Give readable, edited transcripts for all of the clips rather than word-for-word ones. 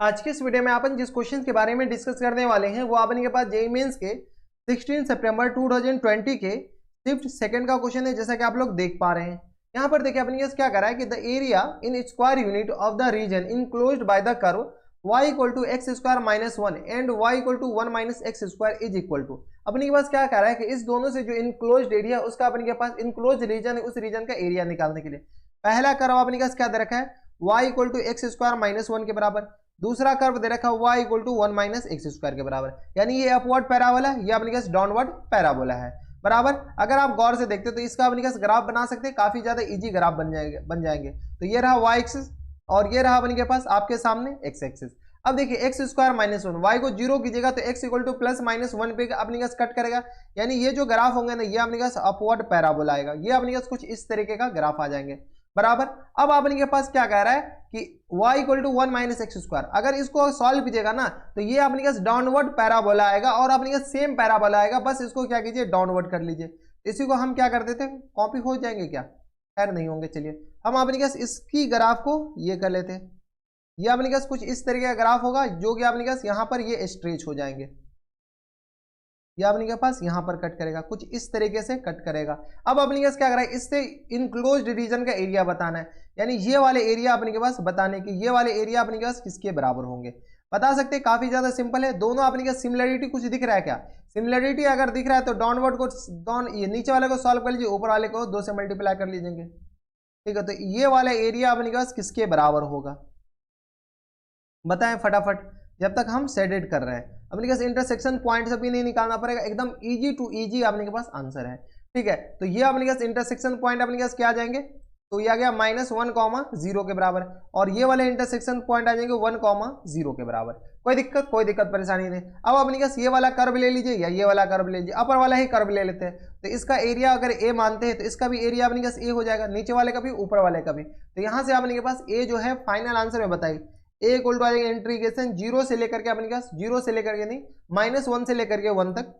आज के इस वीडियो में अपन जिस क्वेश्चन के बारे में डिस्कस करने वाले हैं वो अपन के पास जेईई मेंस के 16 सितंबर 2020 के शिफ्ट सेकंड का क्वेश्चन है, जैसा कि आप लोग देख पा रहे हैं। यहाँ पर देखिए अपन क्या करा है कि the area in square unit of the region enclosed by the curve y equal to x square minus one and y equal to one minus x square is equal to. अपने के पास क्या करा है कि इस दोनों से जो इनक्लोज्ड एरिया उसका अपने के पास इनक्लोज्ड रीजन है, उस रीजन का एरिया निकालने के लिए पहला कर्व अपने पास क्या दे रखा है y equal to x square minus one के बराबर, दूसरा कर्व दे रखा है y equal to one minus x square के बराबर, यानी ये अपवर्ड पैराबोला है, ये अपने पास डाउनवर्ड पैराबोला है बराबर। अगर आप गौर से देखते तो इसका अपने पास ग्राफ बना सकते हैं, काफी ज्यादा इजी ग्राफ बन जाएंगे। तो ये रहा y एक्सिस और ये रहा अपने के पास आपके सामने x एक्सिस। अब देखिए x square minus one, y को जीरो कीजिएगा तो x equal to plus minus one पे अपने पास कट करेगा, यानी ये जो ग्राफ होंगे ना ये अपने पास अपवर्ड पैराबोला आएगा, ये अपने पास कुछ इस तरीके का ग्राफ आ जाएंगे बराबर। अब अपने के पास क्या कह रहा है कि y equal to one minus x square, अगर इसको सॉल्व कीजिएगा ना तो ये अपने पास डाउनवर्ड पैराबोला आएगा और अपने पास सेम पैराबोला आएगा, बस इसको क्या कीजिए डाउनवर्ड कर लीजिए। इसी को हम क्या कर देते हैं, कॉपी हो जाएंगे क्या, खैर नहीं होंगे। चलिए हम अपने पास इसकी ग्राफ को ये कर लेते हैं, ये अपने पास कुछ इस तरीके का ग्राफ होगा जो कि अपने पास यहाँ पर ये स्ट्रेच हो जाएंगे, ये अपने के पास यहाँ पर कट करेगा, कुछ इस तरीके से कट करेगा। अब अपने पास क्या कर रहा है, इससे इनक्लोज्ड रीजन का एरिया बताना है, यानी ये वाले एरिया अपने के पास बताने की ये वाले एरिया अपने के पास किसके बराबर होंगे बता सकते हैं। काफी ज्यादा सिंपल है, दोनों अपने के सिमिलरिटी कुछ दिख रहा है क्या, सिमिलरिटी अगर दिख रहा है तो डाउनवर्ड को ये नीचे वाले को सॉल्व कर लीजिए, ऊपर वाले को 2 से मल्टीप्लाई कर लीजिएंगे, ठीक है। तो ये वाला एरिया अपने के पास किसके बराबर होगा बताएं फटाफट, जब तक हम सेडेड कर रहे हैं। अपने पास इंटरसेक्शन पॉइंट से भी नहीं निकालना पड़ेगा, एकदम इजी टू इजी अपने के पास आंसर है, ठीक है। तो ये अपने पास इंटरसेक्शन पॉइंट अपने पास क्या आ जाएंगे, तो ये आ गया माइनस वन कॉमा जीरो के बराबर, और ये वाले इंटरसेक्शन पॉइंट आ जाएंगे वन कॉमा जीरो के बराबर। कोई दिक्कत परेशानी नहीं। अब अपने पास ये वाला कर्व ले लीजिए या ये वाला कर्व ले लीजिए, अपर वाला ही कर्व ले लेते हैं, तो इसका एरिया अगर ए मानते हैं तो इसका भी एरिया अपने पास ए हो जाएगा, नीचे वाले का भी ऊपर वाले का भी। तो यहाँ से अपने के पास ए जो है फाइनल आंसर में बताइए, ए इक्वल टू आ जाएगा इंटीग्रेशन जीरो से लेकर के अपने पास जीरो से लेकर के नहीं माइनस वन से लेकर के वन तक,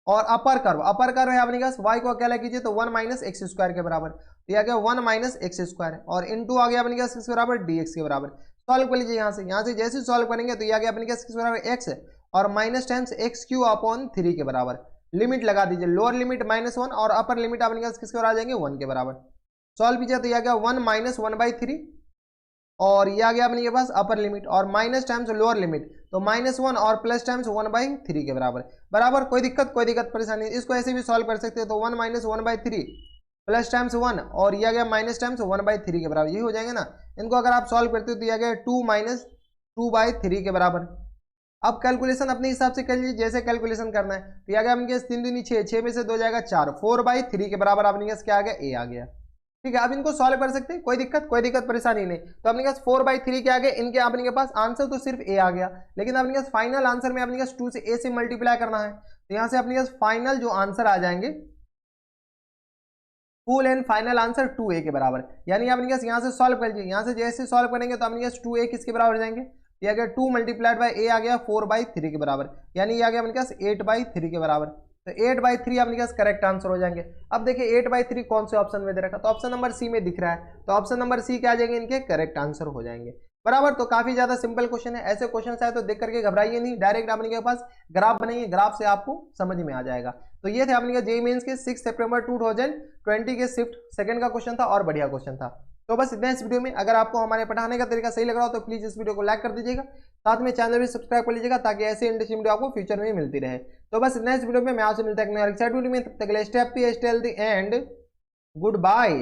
और अपर कर्व है अपने पास y को अकेला कीजिए तो वन माइनस एक्स स्क्वायर के बराबर, तो ये आ गया वन माइनस एक्स स्क्वायर और इनटू आ गया अपने पास किसके बराबर dx के बराबर। सॉल्व कर लीजिए यहाँ से जैसे सॉल्व करेंगे तो ये आ गया अपने पास किसके बराबर x और minus times x Q upon three के बराबर। लिमिट लगा दीजिए, लोअर लिमिट माइनस वन और अपर लिमिट अपने पास किसके बराबर आ जाएंगे वन के बराबर। सॉल्व कीजिए तो ये आ गया one minus one by three और ये आ गया अपने के पास अपर लिमिट और माइनस टाइम्स लोअर लिमिट, तो माइनस वन और plus times one by three के बराबर। कोई दिक्कत परेशानी, इसको ऐसे भी सॉल्व कर सकते हैं, तो one minus one by three plus times one और ये आ गया minus times one by three के बराबर, यही हो जाएंगे ना। इनको अगर आप सॉल्व करते हो तो ये आ गया two minus two by three के बराबर। अब कैलकुलेशन अपने हिसाब से कर लीजिए, जैसे कैलकुलेशन करना है। तो ये आ गया अपने पास तीन दूनी छः में से दो जाएगा चार, फोर बाई थ्री के बराबर अपने पास क्या आ गया ए आ गया, ठीक है। अब इनको सॉल्व कर सकते हैं, कोई दिक्कत परेशानी नहीं। तो अपने पास 4/3 के आगे इनके अपने के पास आंसर तो सिर्फ ए आ गया, लेकिन अपने पास फाइनल आंसर में अपने पास 2 से ए से मल्टीप्लाई करना है, तो यहां से अपने पास फाइनल जो आंसर आ जाएंगे full and final answer 2a के बराबर। यानी अपने पास यहां से सॉल्व कर लीजिए, यहां से जैसे सॉल्व करेंगे तो अपने पास 2a किसके बराबर हो जाएंगे, ये आ गया 2 मल्टीप्लाइड बाई ए आ गया 4/3 के बराबर, यानी ये आ गया अपने पास 8/3 के बराबर। तो 8/3 अपने पास करेक्ट आंसर हो जाएंगे। अब देखिए 8/3 कौन से ऑप्शन में दे रखा, तो ऑप्शन नंबर सी में दिख रहा है, तो ऑप्शन नंबर सी क्या आ जाएंगे, इनके करेक्ट आंसर हो जाएंगे बराबर। तो काफी ज्यादा सिंपल क्वेश्चन है, ऐसे क्वेश्चन आए तो देख करके घबराइए नहीं, डायरेक्ट अपने के पास ग्राफ बनाइए, ग्राफ से आपको समझ में आ जाएगा। तो ये थे अपने जेईई मेंस के 6 सितंबर 2020 के शिफ्ट सेकंड का क्वेश्चन था और बढ़िया क्वेश्चन था। तो बस इतना इस वीडियो में। अगर आपको हमारे पढ़ाने का तरीका सही लग रहा हो तो प्लीज इस वीडियो को लाइक कर दीजिएगा, साथ में चैनल भी सब्सक्राइब कर लीजिएगा ताकि ऐसे इंटरेस्टिंग वीडियो आपको फ्यूचर में मिलती रहे। तो बस इतना इस वीडियो में, मैं आपसे मिलता है एक नया वीडियो में, तब तक के लिए stay happy, stay healthy and good bye.